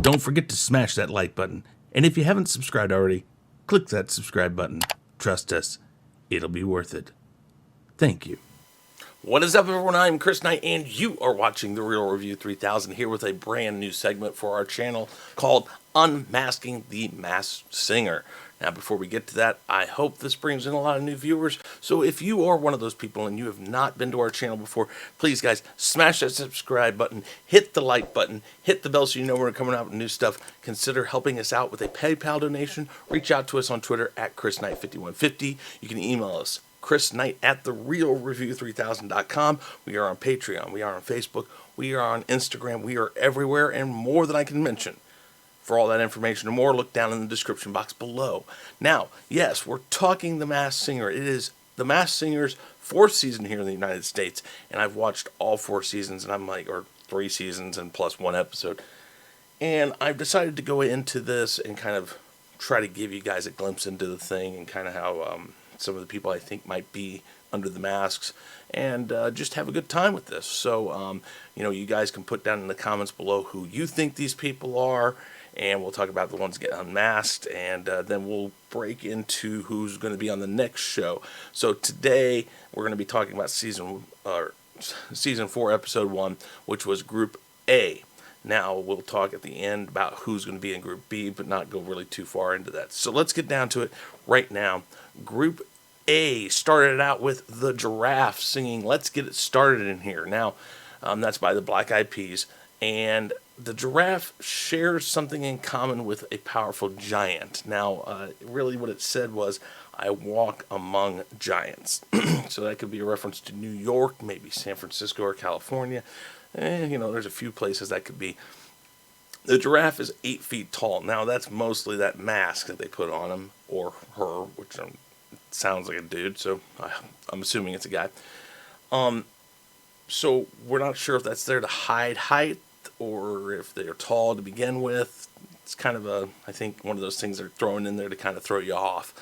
Don't forget to smash that like button. And if you haven't subscribed already, click that subscribe button. Trust us, it'll be worth it. Thank you. What is up, everyone? I'm Chris Knight, and you are watching The Real Review 3000 here with a brand new segment for our channel called Unmasking The Masked Singer. Now, before we get to that, I hope this brings in a lot of new viewers. So if you are one of those people and you have not been to our channel before, please, guys, smash that subscribe button, hit the like button, hit the bell so you know when we're coming out with new stuff. Consider helping us out with a PayPal donation. Reach out to us on Twitter at chrisknight5150. You can email us, chrisknight at therealreview3000.com. We are on Patreon. We are on Facebook. We are on Instagram. We are everywhere and more than I can mention. For all that information and more, look down in the description box below. Now, yes, we're talking The Masked Singer. It is The Masked Singer's 4th season here in the United States, and I've watched all 4 seasons, and I'm like, or 3 seasons and plus 1 episode. And I've decided to go into this and kind of try to give you guys a glimpse into the thing and kind of how some of the people I think might be under the masks, and just have a good time with this. So, you know, you guys can put down in the comments below who you think these people are, and we'll talk about the ones getting unmasked, and then we'll break into who's going to be on the next show. So today we're going to be talking about season 4, episode 1, which was Group A. Now we'll talk at the end about who's going to be in Group B, but not go really too far into that. So let's get down to it right now. Group A started out with the Giraffe singing "Let's Get It Started in Here." Now, that's by the Black Eyed Peas, and the Giraffe shares something in common with a powerful giant. Now, really what it said was, "I walk among giants." So that could be a reference to New York, maybe San Francisco or California. You know, there's a few places that could be. The Giraffe is 8 feet tall. Now, that's mostly that mask that they put on him, or her, which sounds like a dude, so I'm assuming it's a guy. So we're not sure if that's there to hide height or if they're tall to begin with. It's kind of I think one of those things they're throwing in there to kind of throw you off.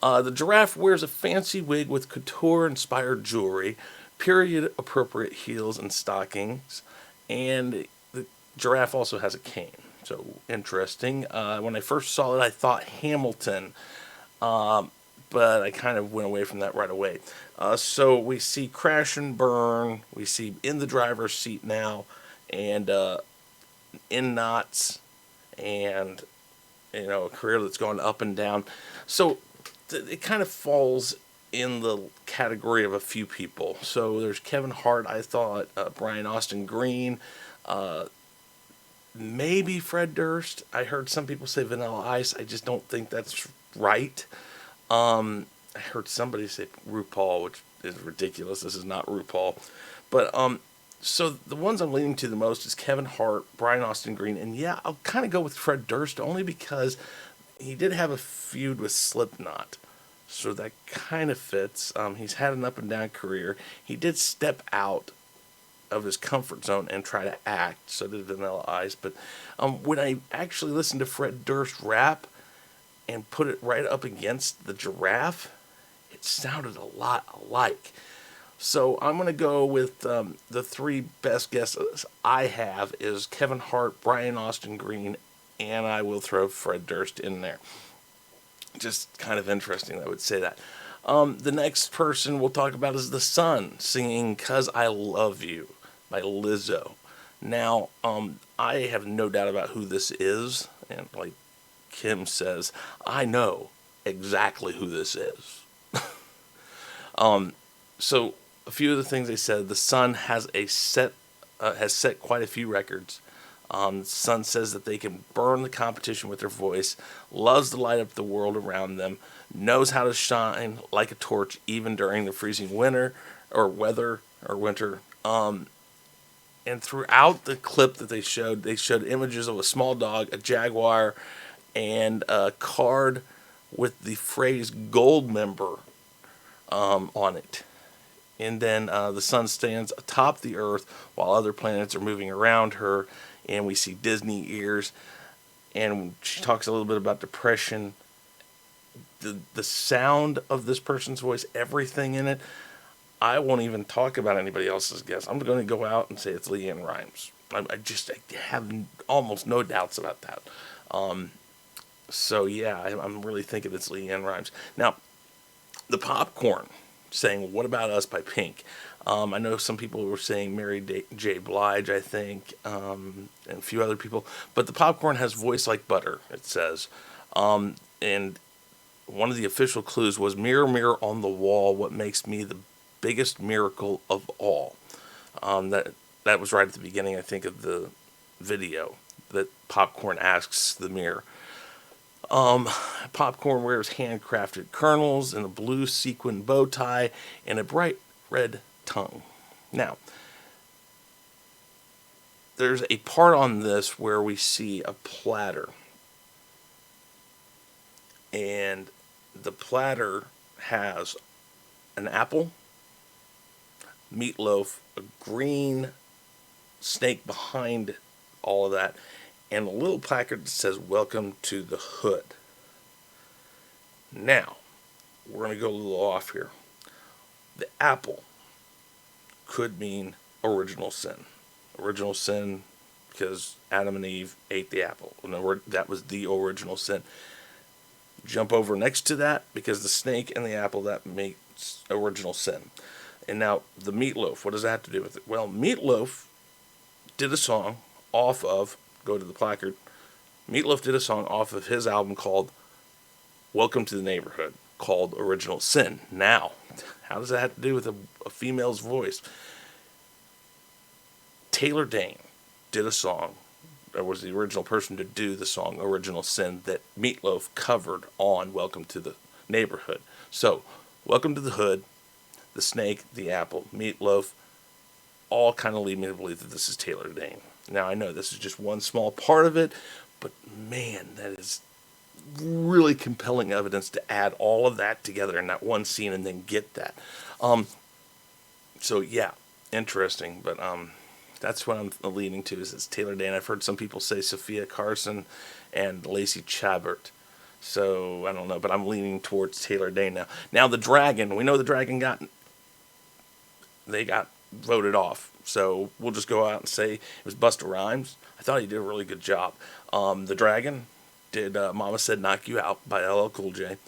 The Giraffe wears a fancy wig with couture-inspired jewelry, period-appropriate heels and stockings, and the Giraffe also has a cane. So interesting. When I first saw it, I thought Hamilton, but I kind of went away from that right away. So we see Crash and Burn. We see in the driver's seat now, and in knots, and you know, a career that's gone up and down. So it kind of falls in the category of a few people. So there's Kevin Hart. I thought Brian Austin Green, maybe Fred Durst. I heard some people say Vanilla Ice. I just don't think that's right. I heard somebody say RuPaul, which is ridiculous. This is not RuPaul. But, so the ones I'm leaning to the most is Kevin Hart, Brian Austin Green, and yeah, I'll kind of go with Fred Durst only because he did have a feud with Slipknot. So that kind of fits. He's had an up and down career. He did step out of his comfort zone and try to act. So did Vanilla Ice. But when I actually listened to Fred Durst rap and put it right up against the Giraffe, it sounded a lot alike. So I'm going to go with the 3 best guesses I have is Kevin Hart, Brian Austin Green, and I will throw Fred Durst in there. Just kind of interesting that I would say that. The next person we'll talk about is The Sun singing "'Cause I Love You" by Lizzo. Now, I have no doubt about who this is, and like Kim says, I know exactly who this is. So a few of the things they said, The Sun has set quite a few records. The Sun says that they can burn the competition with their voice, loves to light up the world around them, knows how to shine like a torch even during the freezing winter or weather or winter. And throughout the clip that they showed images of a small dog, a jaguar, and a card with the phrase "gold member" on it. And then the sun stands atop the earth while other planets are moving around her, and we see Disney ears, and she talks a little bit about depression. The sound of this person's voice, everything in it, I won't even talk about anybody else's guess. I'm going to go out and say it's LeAnn Rimes. I have almost no doubts about that. So yeah, I'm really thinking it's LeAnn Rimes. Now, the popcorn saying "What About Us" by Pink. I know some people were saying Mary J. Blige, I think, and a few other people. But the popcorn has voice like butter, it says. And one of the official clues was "Mirror, mirror on the wall, what makes me the biggest miracle of all." That was right at the beginning, I think, of the video that Popcorn asks the mirror. Popcorn wears handcrafted kernels and a blue sequin bow tie and a bright red tongue. Now, there's a part on this where we see a platter. And the platter has an apple, meatloaf, a green snake behind all of that, and a little placard that says "Welcome to the Hood." Now, we're going to go a little off here. The apple could mean original sin. Original sin because Adam and Eve ate the apple. In other words, that was the original sin. Jump over next to that because the snake and the apple, that makes original sin. And now the meatloaf, what does that have to do with it? Well, Meatloaf did a song off of, go to the placard, Meatloaf did a song off of his album called "Welcome to the Neighborhood," called "Original Sin." Now, how does that have to do with a female's voice? Taylor Dayne did a song, or was the original person to do the song "Original Sin" that Meatloaf covered on "Welcome to the Neighborhood." So, "Welcome to the Hood," the snake, the apple, Meatloaf, all kind of lead me to believe that this is Taylor Dayne. Now, I know this is just one small part of it, but man, that is really compelling evidence to add all of that together in that one scene and then get that. So yeah, interesting, but that's what I'm leaning to, is it's Taylor Dayne. I've heard some people say Sophia Carson and Lacey Chabert. So I don't know, but I'm leaning towards Taylor Dayne now. Now the dragon, we know the dragon got voted off. So we'll just go out and say it was Busta Rhymes. I thought he did a really good job. The dragon did "Mama Said Knock You Out" by LL Cool J,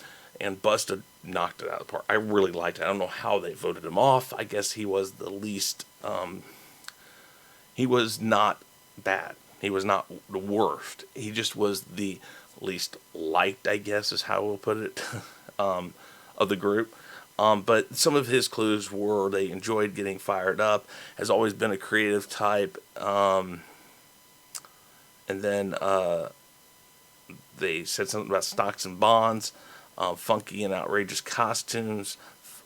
and Busta knocked it out of the park. I really liked it. I don't know how they voted him off. I guess he was the least, he was not bad. He was not the worst. He just was the least liked, I guess is how we'll put it, of the group. But some of his clues were they enjoyed getting fired up, has always been a creative type, and then they said something about stocks and bonds, funky and outrageous costumes.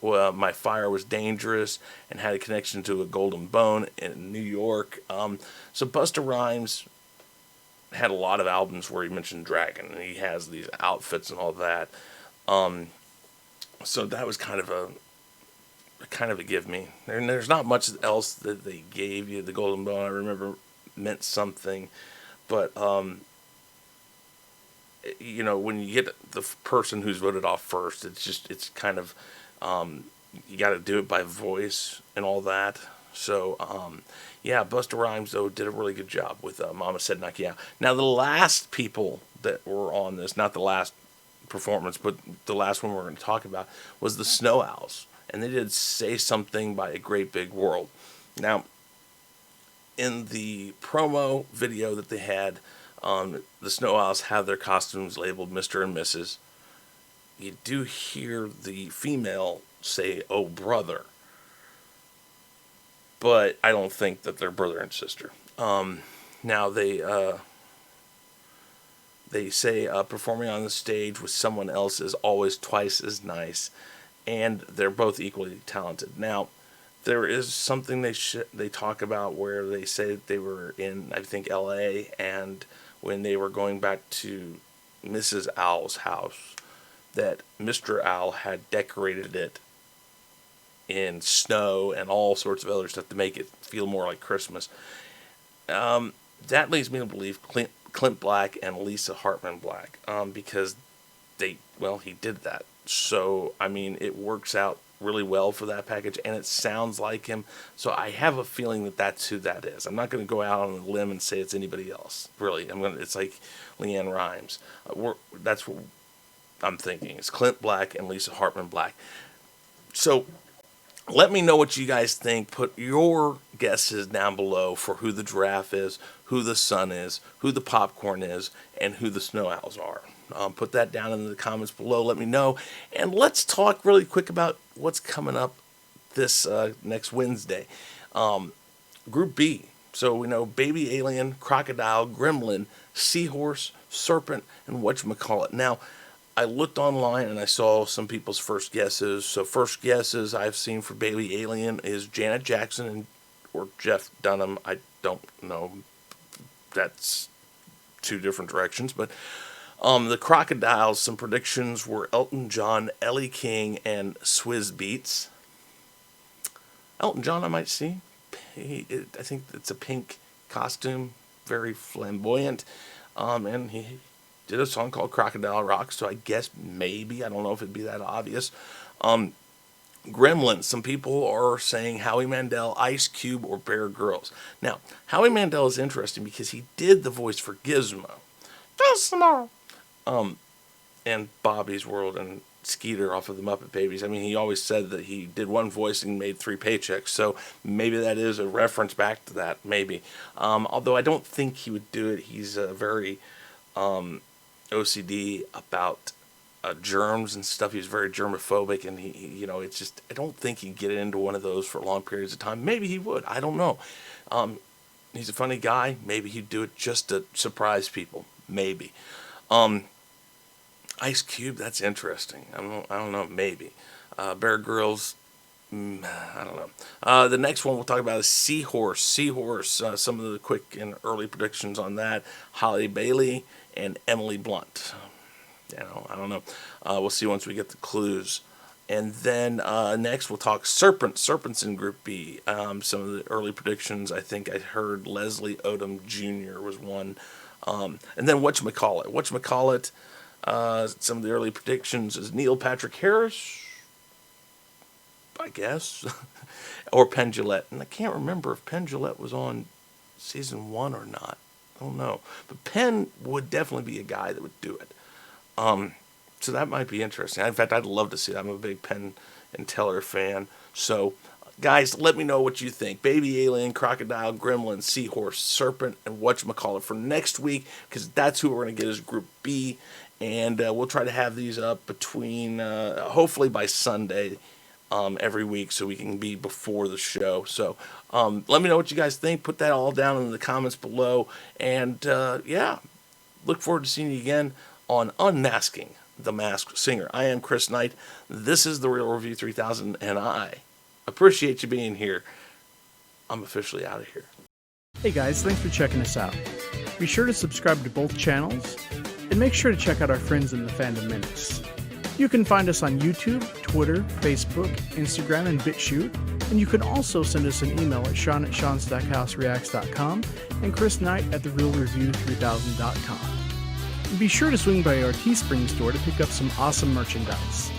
My fire was dangerous and had a connection to a golden bone in New York. So Busta Rhymes had a lot of albums where he mentioned dragon, and he has these outfits and all that. So that was kind of a give me. And there's not much else that they gave you. The golden bone, I remember, meant something, but when you get the person who's voted off first, it's kind of, you got to do it by voice and all that. So yeah, Busta Rhymes though did a really good job with "Mama Said Knock You Out." Now the last people that were on this, not the last performance, but the last one we're going to talk about, was the Snow Owls, and they did "Say Something" by A Great Big World. Now, in the promo video that they had, the Snow Owls have their costumes labeled Mr. and Mrs. You do hear the female say, "Oh, brother," but I don't think that they're brother and sister. Now they say performing on the stage with someone else is always twice as nice, and they're both equally talented. Now, there is something they talk about where they say that they were in, I think, L.A., and when they were going back to Mrs. Owl's house, that Mr. Owl had decorated it in snow and all sorts of other stuff to make it feel more like Christmas. That leads me to believe Clint Black and Lisa Hartman Black, because he did that. So, I mean, it works out really well for that package, and it sounds like him. So I have a feeling that that's who that is. I'm not going to go out on a limb and say it's anybody else. Really, it's like Leanne Rimes. That's what I'm thinking. It's Clint Black and Lisa Hartman Black. So let me know what you guys think. Put your guesses down below for who the giraffe is, who the sun is, who the popcorn is, and who the snow owls are. Put that down in the comments below. Let me know. And let's talk really quick about what's coming up this next Wednesday. Group B. So we know Baby Alien, Crocodile, Gremlin, Seahorse, Serpent, and whatchamacallit. Now, I looked online and I saw some people's first guesses. So first guesses I've seen for Baby Alien is Janet Jackson or Jeff Dunham. I don't know. That's two different directions. But the Crocodiles, some predictions were Elton John, Ellie King, and Swizz Beatz. Elton John I might see. I think it's a pink costume, very flamboyant. And he did a song called Crocodile Rock, so I guess maybe, I don't know if it'd be that obvious. Gremlins, some people are saying Howie Mandel, Ice Cube, or Bear Grylls. Now, Howie Mandel is interesting because he did the voice for Gizmo. And Bobby's World and Skeeter off of the Muppet Babies. I mean, he always said that he did one voice and made 3 paychecks, so maybe that is a reference back to that, maybe. Although I don't think he would do it. He's very OCD about germs and stuff. He's very germophobic, and he it's just, I don't think he'd get into one of those for long periods of time. Maybe he would. I don't know. He's a funny guy. Maybe he'd do it just to surprise people. Maybe. Ice Cube, that's interesting. I don't know, maybe. Bear Grylls, I don't know. The next one we'll talk about is Seahorse. Seahorse, some of the quick and early predictions on that. Holly Bailey and Emily Blunt. I don't know. We'll see once we get the clues. And then next we'll talk Serpent. Serpent's in Group B. Some of the early predictions, I think I heard Leslie Odom Jr. was one. And then whatchamacallit. Some of the early predictions is Neil Patrick Harris, I guess, or Penn Jillette. And I can't remember if Penn Jillette was on season 1 or not. I don't know. But Penn would definitely be a guy that would do it. So that might be interesting. In fact, I'd love to see that. I'm a big Penn and Teller fan. So, guys, let me know what you think. Baby Alien, Crocodile, Gremlin, Seahorse, Serpent, and whatchamacallit for next week, because that's who we're going to get as Group B. And we'll try to have these up between, hopefully by Sunday, every week, so we can be before the show. So let me know what you guys think. Put that all down in the comments below. And yeah, look forward to seeing you again on Unmasking The Masked Singer. I am Chris Knight. This is The Real Review 3000, and I appreciate you being here. I'm officially out of here. Hey guys, thanks for checking us out. Be sure to subscribe to both channels, and make sure to check out our friends in the Fandom Minutes. You can find us on YouTube, Twitter, Facebook, Instagram, and BitChute, and you can also send us an email at sean@sean-stackhouse-reacts.com and chrisknight@therealreview3000.com. And be sure to swing by our Teespring store to pick up some awesome merchandise.